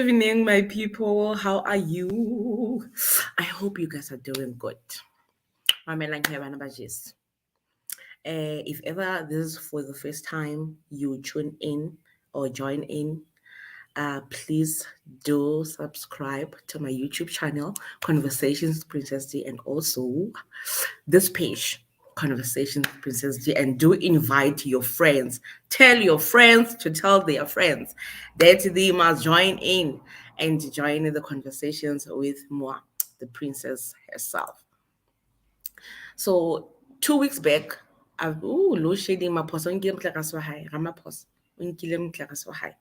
evening, my people. How are you? I hope you guys are doing good. If ever this is for the first time you tune in or join in, please do subscribe to my YouTube channel, Conversations with Princess D, and also this page, Conversations with Princess D, and do invite your friends. Tell your friends to tell their friends that they must join in and join in the conversations with moi, the princess herself. So 2 weeks back, I've load shedding my post on game class high, Ramapos, on Gilem class high.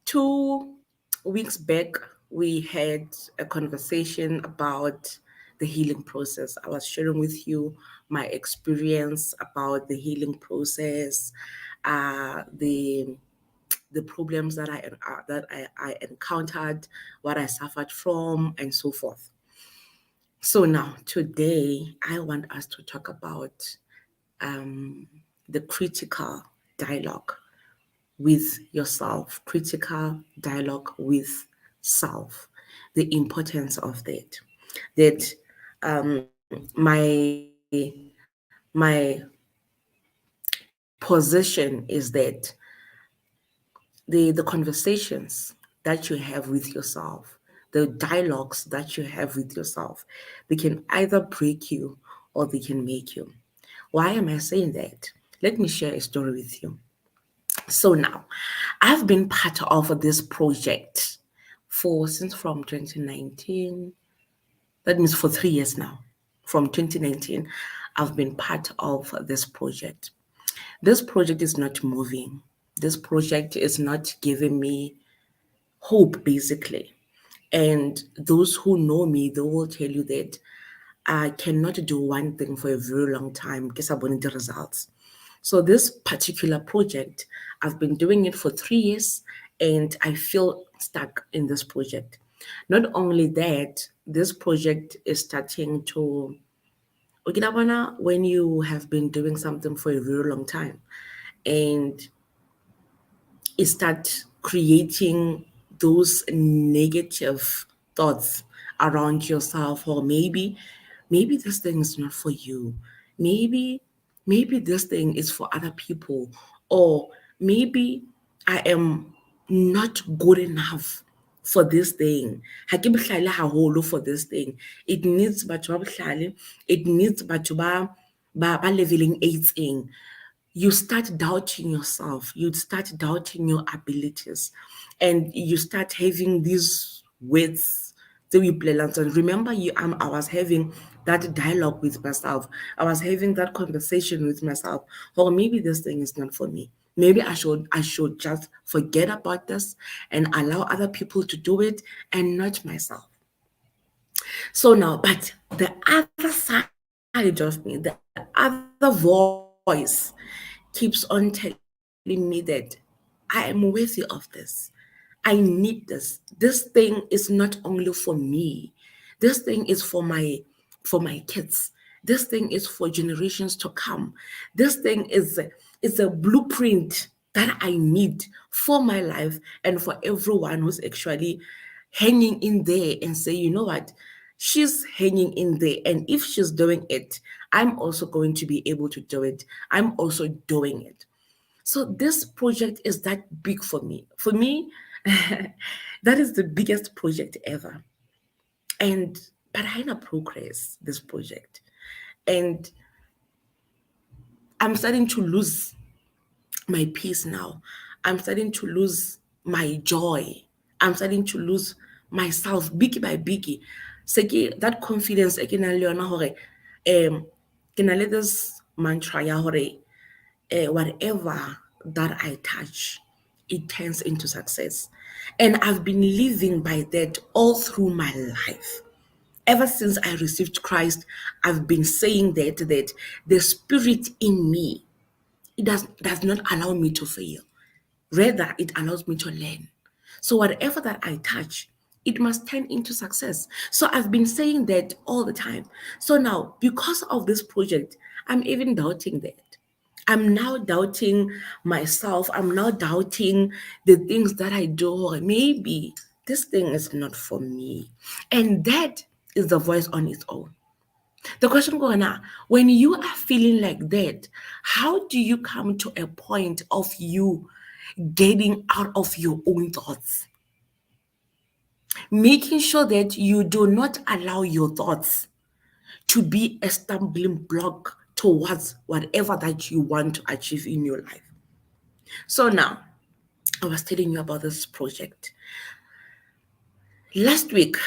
2 weeks back, we had a conversation about the healing process. I was sharing with you my experience about the healing process, the problems that I encountered, what I suffered from, and so forth. So now today, I want us to talk about the critical dialogue with yourself, critical dialogue with self, the importance of that. That my position is that the conversations that you have with yourself, the dialogues that you have with yourself, they can either break you or they can make you. Why am I saying that? Let me share a story with you. So now, I've been part of this project since from 2019. That means for 3 years now. From 2019, I've been part of this project. This project is not moving. This project is not giving me hope, basically. And those who know me, they will tell you that I cannot do one thing for a very long time because I want the results. So this particular project, I've been doing it for 3 years and I feel stuck in this project. Not only that, this project is starting to, when you have been doing something for a very long time and it start creating those negative thoughts around yourself, or maybe this thing is not for you, maybe this thing is for other people, or maybe I am not good enough for this thing. Ha ke bohlale haholo for this thing. It needs batho ba bohlale, it needs batho ba leveling 8 you start doubting yourself, you start doubting your abilities, and you start having these words that we play. And remember, I was having that dialogue with myself. I was having that conversation with myself. Or maybe this thing is not for me. Maybe I should just forget about this and allow other people to do it and not myself. So now, but the other side of me, the other voice keeps on telling me that I am worthy of this. I need this. This thing is not only for me. This thing is for my kids. This thing is for generations to come. This thing is a blueprint that I need for my life and for everyone who's actually hanging in there and say, you know what? She's hanging in there. And if she's doing it, I'm also going to be able to do it. I'm also doing it. So this project is that big for me. For me, that is the biggest project ever. And but I know progress this project. And I'm starting to lose my peace now. I'm starting to lose my joy. I'm starting to lose myself biggie by biggie. That confidence ke na le yona hore ke na le this mantra ya hore whatever that I touch, it turns into success. And I've been living by that all through my life. Ever since I received Christ, I've been saying that the spirit in me, it does not allow me to fail. Rather, it allows me to learn. So whatever that I touch, it must turn into success. So I've been saying that all the time. So now, because of this project, I'm even doubting that. I'm now doubting myself. I'm now doubting the things that I do. Or maybe this thing is not for me. And that is the voice on its own. The question going on, when you are feeling like that, how do you come to a point of you getting out of your own thoughts? Making sure that you do not allow your thoughts to be a stumbling block towards whatever that you want to achieve in your life. So now, I was telling you about this project. Last week,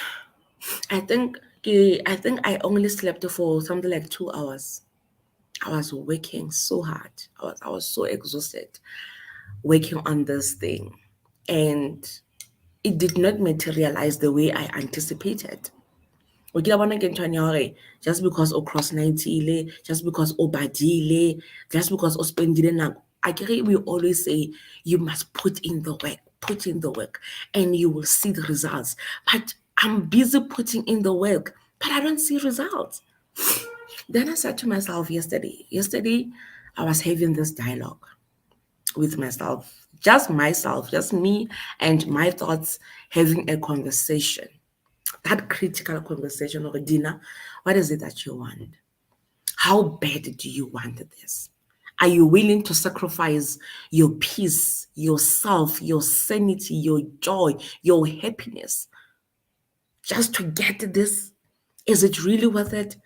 I think I only slept for something like 2 hours. I was working so hard. I was so exhausted working on this thing. And it did not materialize the way I anticipated. O kila bona ke ntho ya hore just because o cross 90 just because o badile, just because o spendile nako. We always say you must put in the work, and you will see the results. But I'm busy putting in the work, but I don't see results. Then I said to myself yesterday, I was having this dialogue with myself, just me and my thoughts having a conversation. That critical conversation of Dina, what is it that you want? How bad do you want this? Are you willing to sacrifice your peace, yourself, your sanity, your joy, your happiness just to get this? Is it really worth it?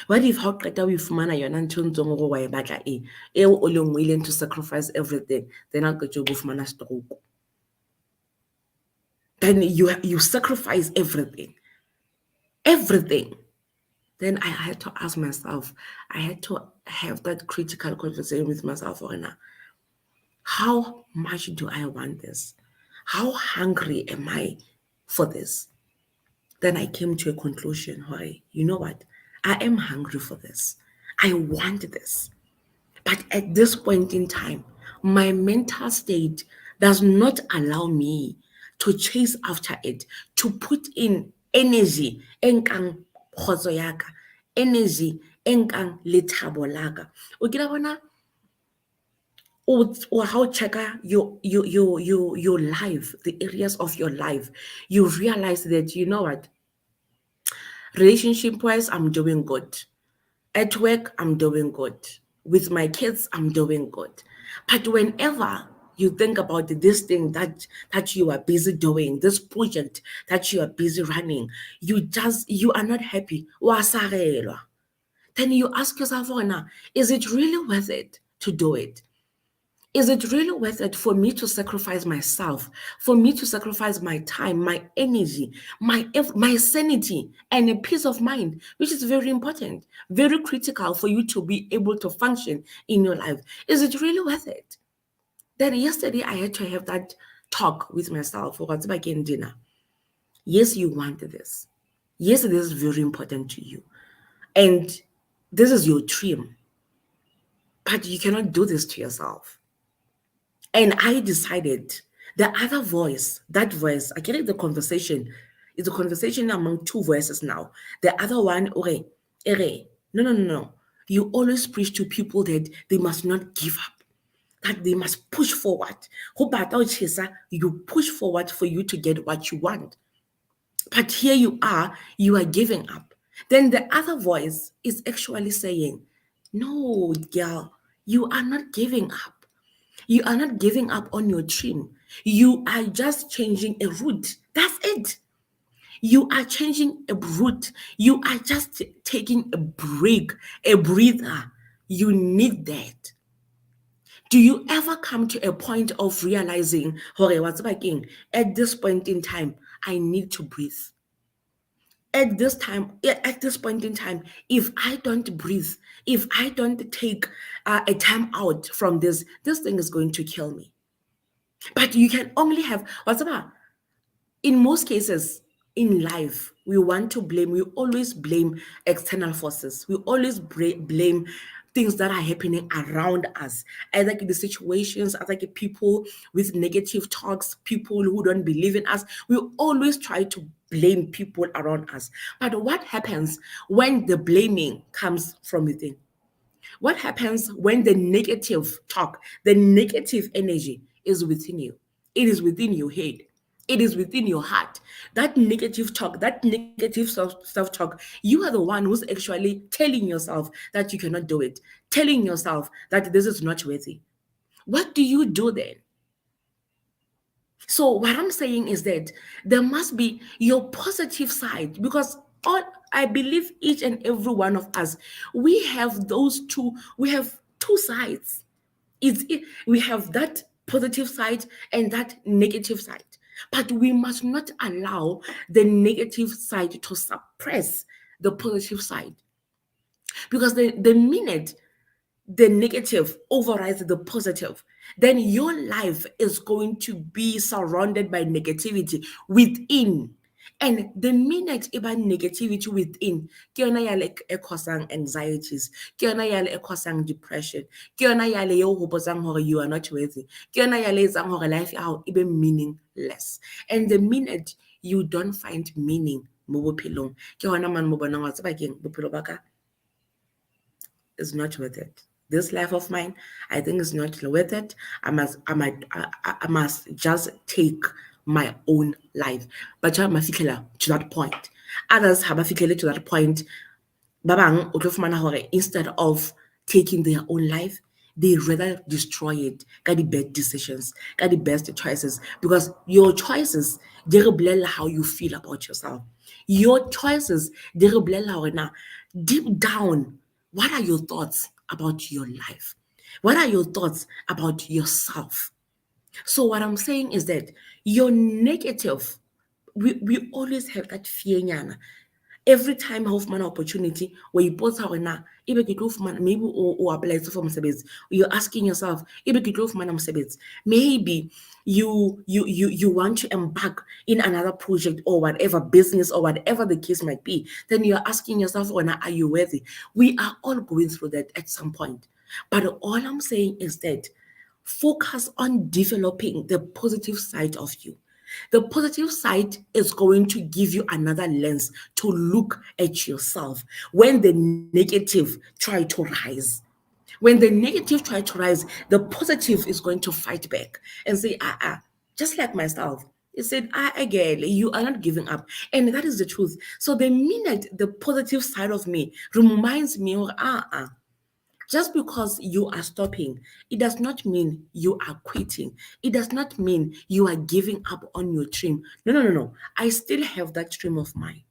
What if how qeta o ifumana yona ntho e ntsong go wa e batla e o leng willing to sacrifice everything, then I'll get you bofumana stroke? Then you sacrifice everything. Then I had to ask myself, I had to have that critical conversation with myself. How much do I want this? How hungry am I for this? Then I came to a conclusion. You know what? I am hungry for this. I want this. But at this point in time, my mental state does not allow me to chase after it, to put in energy, enkang kgotso yaka, energy enkang lethabo laka. O kila bona or how check your life, the areas of your life, you realize that you know what, relationship wise, I'm doing good. At work, I'm doing good. With my kids, I'm doing good. But whenever you think about this thing that you are busy doing, this project that you are busy running, you are not happy. Wa sarelwa. Then you ask yourself, oh, now, is it really worth it to do it? Is it really worth it for me to sacrifice myself, for me to sacrifice my time, my energy, my sanity, and a peace of mind, which is very important, very critical for you to be able to function in your life? Is it really worth it? Then yesterday I had to have that talk with myself. What's back in dinner? Yes, you want this. Yes, this is very important to you. And this is your dream. But you cannot do this to yourself. And I decided the other voice, that voice, I get it, the conversation is a conversation among two voices now. The other one, okay, no. You always preach to people that they must not give up, that they must push forward. You push forward for you to get what you want. But here you are giving up. Then the other voice is actually saying, no, girl, you are not giving up. You are not giving up on your dream. You are just changing a route. That's it. You are changing a route. You are just taking a break, a breather. You need that. Do you ever come to a point of realizing, at this point in time, I need to breathe? At this point in time, if I don't breathe, if I don't take a time out from this thing is going to kill me. But you can only have what's about. In most cases in life, we always blame external forces. We always blame things that are happening around us, either in the situations, either like people with negative talks, people who don't believe in us. We always try to blame people around us. But what happens when the blaming comes from within? What happens when the negative talk, the negative energy is within you? It is within your head. It is within your heart. That negative talk, that negative self-talk, you are the one who's actually telling yourself that you cannot do it, telling yourself that this is not worthy. What do you do then? So what I'm saying is that there must be your positive side, because all I believe each and every one of us, we have those two, we have two sides. We have that positive side and that negative side. But we must not allow the negative side to suppress the positive side. Because the minute the negative overrides the positive, then your life is going to be surrounded by negativity within. And the minute about negativity within, ke yona yale e causing anxieties, ke yona yale e causing depression, ke yona yale e o hopotsang hore you are not worthy, ke yona yale e etsang hore life ya hao e be meaningless. And the minute you don't find meaning mo bophelong, ke hona man mo bonang wa tseba keng bophelo ba ka is not worth it. This life of mine, I think, is not worth it. I must just take my own life. But I'm to that point. Others have to that point. Babang, instead of taking their own life, they rather destroy it. Got the bad decisions, got the best choices. Because your choices, they reveal how you feel about yourself. Your choices, they reveal how now deep down, what are your thoughts about your life? What are your thoughts about yourself? So what I'm saying is that your negative, we always have that fear nyana. Every time have an opportunity where you put out na maybe or apply for mosebetsi, you're asking yourself maybe you want to embark in another project or whatever business or whatever the case might be, then you're asking yourself, are you worthy? We are all going through that at some point. But all I'm saying is that focus on developing the positive side of you. The positive side is going to give you another lens to look at yourself when the negative try to rise. When the negative try to rise, the positive is going to fight back and say, just like myself. It said, again, you are not giving up. And that is the truth. So the minute the positive side of me reminds me, just because you are stopping, it does not mean you are quitting. It does not mean you are giving up on your dream. No, no, no, no. I still have that dream of mine.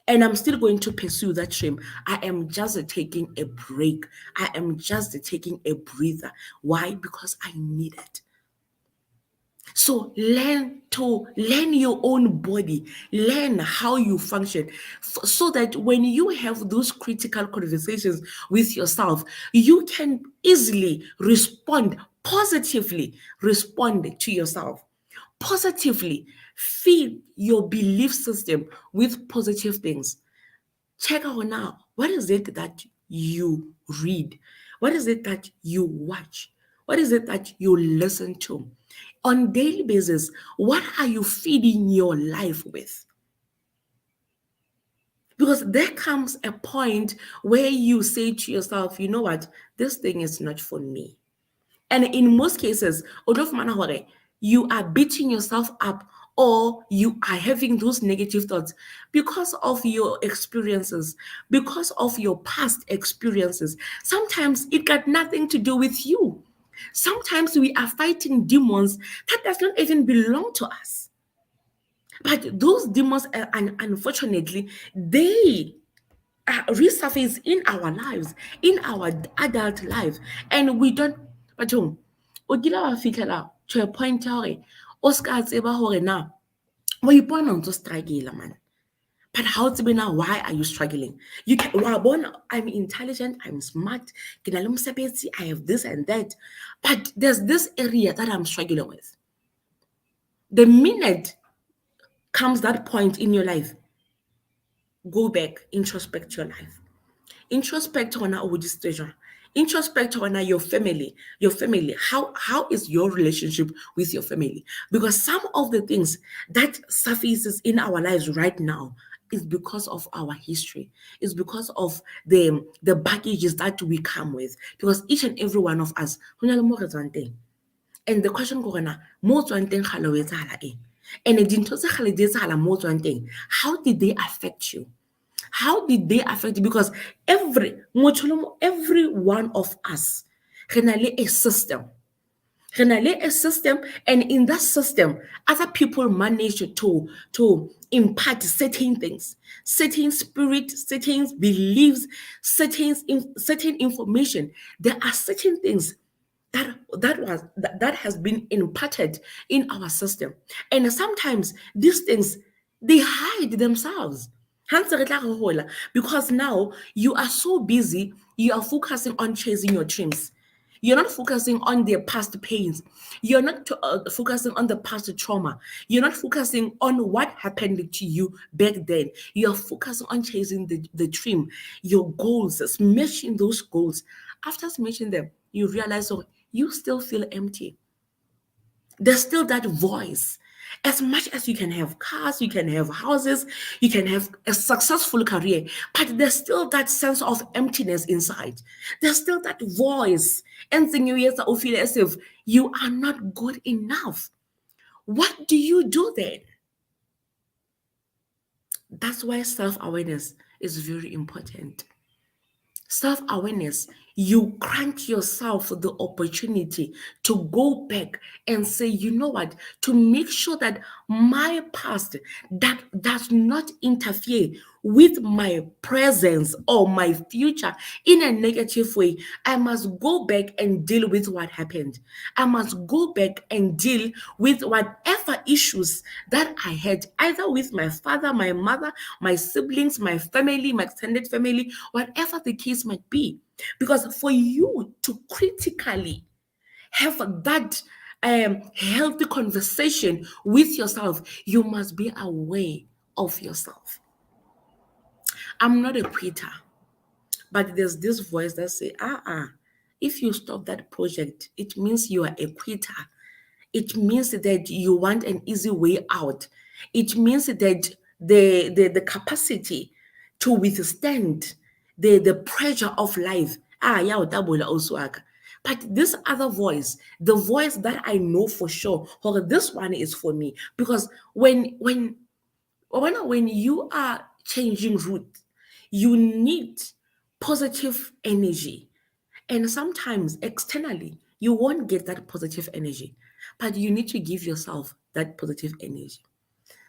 And I'm still going to pursue that dream. I am just taking a break. I am just taking a breather. Why? Because I need it. So learn your own body, learn how you function, so that when you have those critical conversations with yourself, you can easily respond to yourself positively. Feed your belief system with positive things. Check out now, what is it that you read? What is it that you watch? What is it that you listen to? On daily basis, what are you feeding your life with? Because there comes a point where you say to yourself, you know what, this thing is not for me. And in most cases, you are beating yourself up, or you are having those negative thoughts because of your experiences, because of your past experiences. Sometimes it got nothing to do with you. Sometimes we are fighting demons that does not even belong to us. But those demons, unfortunately, they resurface in our lives, in our adult life, and we don't. But o kile wa fitlhela to a point where o ska tseba hore na wa ipona o ntse struggle man. But how to be now? Why are you struggling? You can, I'm intelligent, I'm smart, I have this and that. But there's this area that I'm struggling with. The minute comes that point in your life, go back, introspect your life. Introspect on our decision. Introspect on your family. How is your relationship with your family? Because some of the things that surfaces in our lives right now is because of our history. It's because of the baggages that we come with. Because each and every one of us, ho na le mo re tswang teng. And the question go gona mo o tswang teng kgale ho etsahala eng? And dintho tse kgale di etsahala mo o tswang teng, how did they affect you? How did they affect you? Because every one of us, re na le a system. Re na le a system, and in that system, other people manage to impart certain things, certain spirit, certain beliefs, certain information. There are certain things that has been imparted in our system, and sometimes these things they hide themselves. Because now you are so busy, you are focusing on chasing your dreams. You're not focusing on their past pains. You're not focusing on the past trauma. You're not focusing on what happened to you back then. You're focusing on chasing the dream, your goals, smashing those goals. After smashing them, you realize, oh, you still feel empty. There's still that voice. As much as you can have cars, you can have houses, you can have a successful career, but there's still that sense of emptiness inside. There's still that voice. And then you feel as if you are not good enough. What do you do then? That's why self-awareness is very important. Self-awareness, you grant yourself the opportunity to go back and say, you know what, to make sure that my past that does not interfere with my presence or my future in a negative way. I must go back and deal with what happened. I must go back and deal with whatever issues that I had, either with my father, my mother, my siblings, my family, my extended family, whatever the case might be. Because for you to critically have that healthy conversation with yourself, you must be aware of yourself. I'm not a quitter, but there's this voice that say, if you stop that project, it means you are a quitter. It means that you want an easy way out. It means that the capacity to withstand the pressure of life. But this other voice, the voice that I know for sure, this one is for me. Because when you are changing route, you need positive energy. And sometimes externally, you won't get that positive energy, but you need to give yourself that positive energy.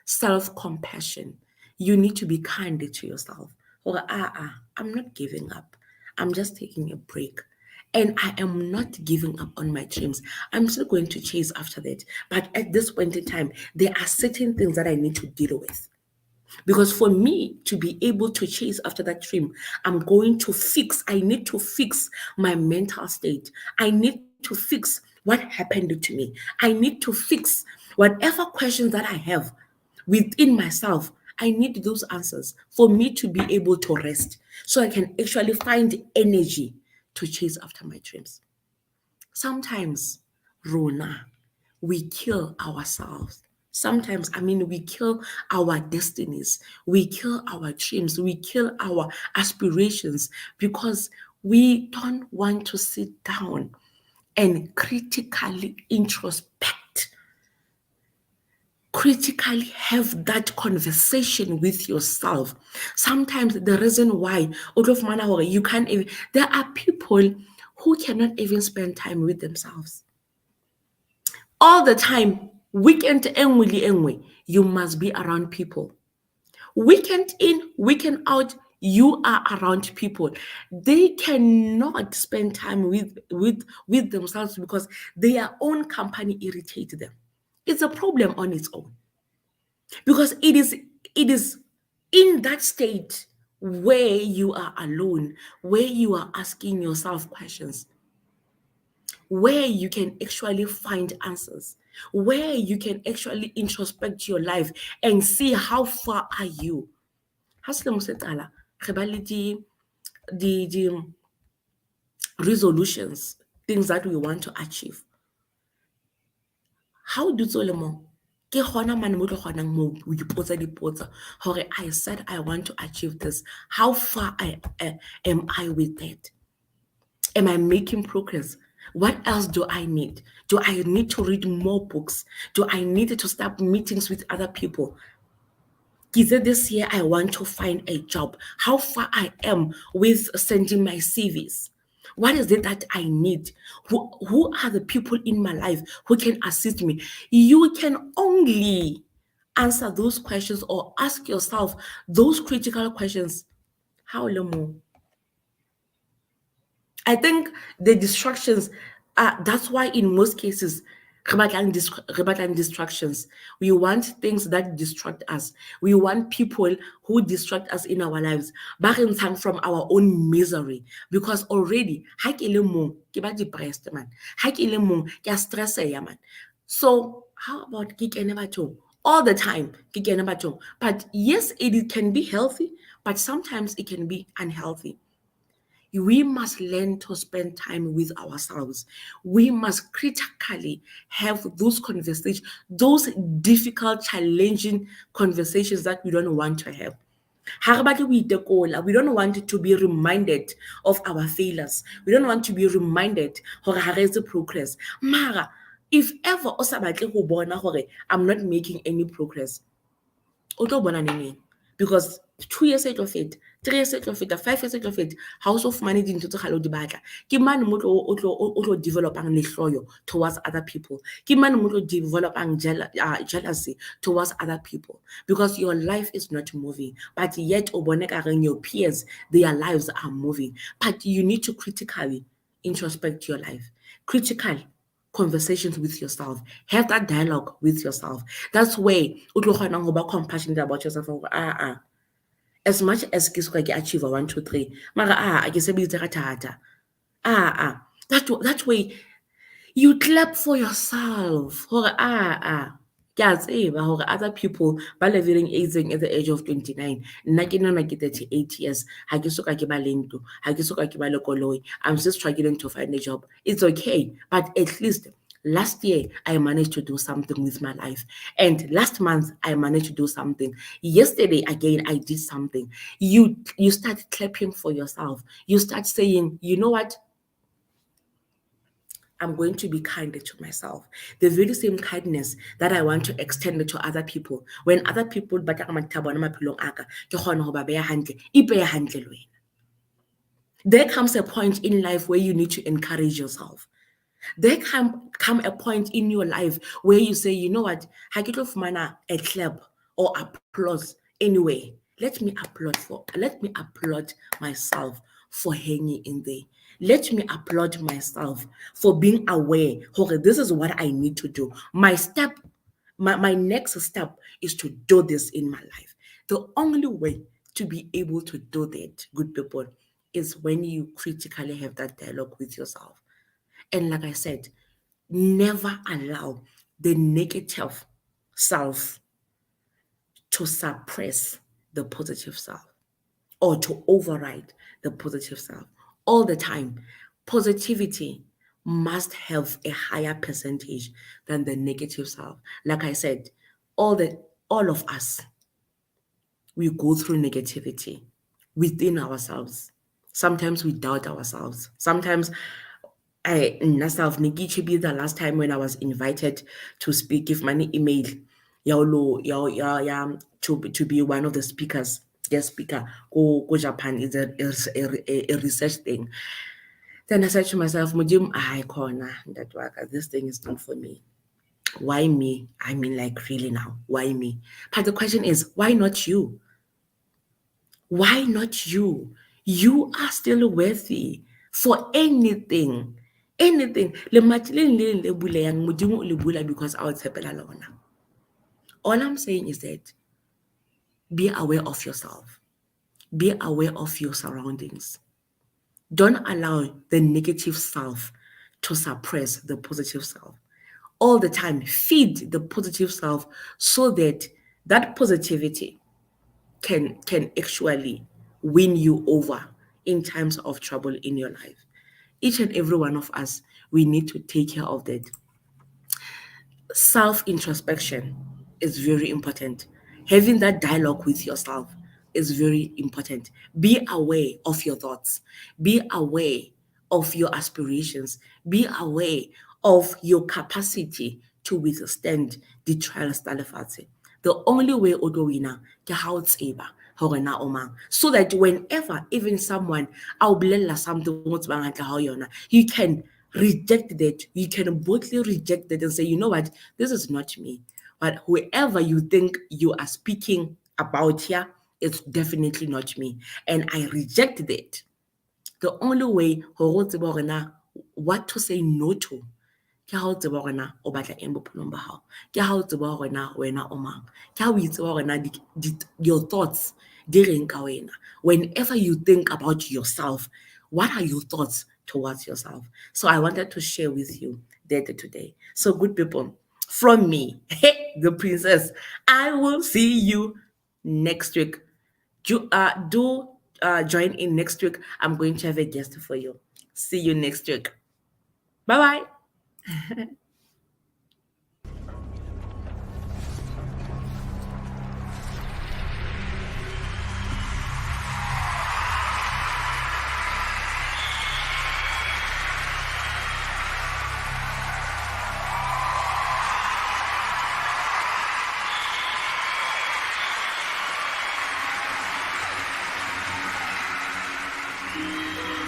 Self-compassion. You need to be kind to yourself. Or, I'm not giving up. I'm just taking a break. And I am not giving up on my dreams. I'm still going to chase after that. But at this point in time, there are certain things that I need to deal with. Because for me to be able to chase after that dream, I need to fix my mental state. I need to fix what happened to me. I need to fix whatever questions that I have within myself. I need those answers for me to be able to rest so I can actually find energy to chase after my dreams. Sometimes, Rona, we kill ourselves. Sometimes, we kill our destinies, we kill our dreams, we kill our aspirations because we don't want to sit down and critically introspect, critically have that conversation with yourself. Sometimes the reason why you can't even, there are people who cannot even spend time with themselves. All the time, weekend engwe, you must be around people. Weekend in, weekend out, you are around people. They cannot spend time with themselves because their own company irritates them. It's a problem on its own. Because it is in that state where you are alone, where you are asking yourself questions, where you can actually find answers, where you can actually introspect your life and see how far are you. The resolutions, things that we want to achieve. How do Solomon ke gona mane mo tlo gonang mo o ipotsa dipotsa gore I said I want to achieve this. How far am I with that? Am I making progress? What else do I need? Do I need to read more books? Do I need to start meetings with other people? This year I want to find a job. How far I am with sending my CVs? What is it that I need? Who are the people in my life who can assist me? You can only answer those questions or ask yourself those critical questions. How long? I think the distractions, that's why in most cases, re batlang distractions. We want things that distract us. We want people who distract us in our lives. Ba re ntshang from our own misery. Because already, ha ke le mong, ke ba depressed man. Ha ke le mong, ke a stress-eya man. So, how about ke kene bathong? All the time, ke kene bathong. But yes, it can be healthy, but sometimes it can be unhealthy. We must learn to spend time with ourselves. We must critically have those conversations, those difficult, challenging conversations that we don't want to have. We don't want to be reminded of our failures. We don't want to be reminded of our progress. Mara, if ever I'm not making any progress, because 2 years out of it, 3 years out of it, 5 years out of it, house of money dintho tse galo di batla ke man mo o tlo developang lehloyo towards other people, ke man mo tlo developang jealousy towards other people, because your life is not moving, but yet o bone ka reng your peers, their lives are moving. But you need to critically introspect your life, critical conversations with yourself, have that dialogue with yourself. That's where o tlo kgona go ba compassionate about yourself. As much as ke soka ke achieve 1 2 3 mara ke sebeditse ka thata. That way you clap for yourself gore ke a tseba gore other people ba leveling aging at the age of 29, nna ke nna ke 38 years, ha ke soka ke ba lento, ha ke soka ke ba le koloi. I'm still struggling to find a job. It's okay, but at least last year I managed to do something with my life, and last month I managed to do something. Yesterday again I did something. You start clapping for yourself. You start saying, you know what, I'm going to be kinder to myself. The very same kindness that I want to extend to other people. When other people there comes a point in life where you need to encourage yourself. There come a point in your life where you say, you know what, ha ke tlo fumana a clap or applause anyway. Let me applaud myself for hanging in there. Let me applaud myself for being aware. Okay, this is what I need to do. My next step is to do this in my life. The only way to be able to do that, good people, is when you critically have that dialogue with yourself. And like I said, never allow the negative self to suppress the positive self or to override the positive self. All the time, positivity must have a higher percentage than the negative self. Like I said, all of us, we go through negativity within ourselves. Sometimes we doubt ourselves. Sometimes myself, Nigichi be the last time when I was invited to speak, give my email, to be one of the speakers, guest speaker, go Japan is a research thing. Then I said to myself, Mujim, corner that work, this thing is not for me. Why me? I mean, like, really now, why me? But the question is, why not you? Why not you? You are still worthy for anything. Anything. Because all I'm saying is that be aware of yourself. Be aware of your surroundings. Don't allow the negative self to suppress the positive self. All the time, feed the positive self so that that positivity can actually win you over in times of trouble in your life. Each and every one of us, we need to take care of that. Self-introspection is very important. Having that dialogue with yourself is very important. Be aware of your thoughts. Be aware of your aspirations. Be aware of your capacity to withstand the trials tsa lefatshe. The only way o tlo wina ke ha o tseba hore na o mang, so that whenever even someone a o bolella something o tsebang hantle ha o yona, you can reject that. You can boldly reject that and say, you know what, this is not me. But whoever you think you are speaking about here, it's definitely not me. And I reject that. The only way what to say no to ke ha o tseba hore na o batla eng bophelong ba hao, ke ha o tseba hore na wena o mang, ke ha o tseba hore na your thoughts di reng ka wena. Whenever you think about yourself, what are your thoughts towards yourself? So I wanted to share with you that today. So good people, from me, the princess, I will see you next week. Do join in next week. I'm going to have a guest for you. See you next week. Bye bye.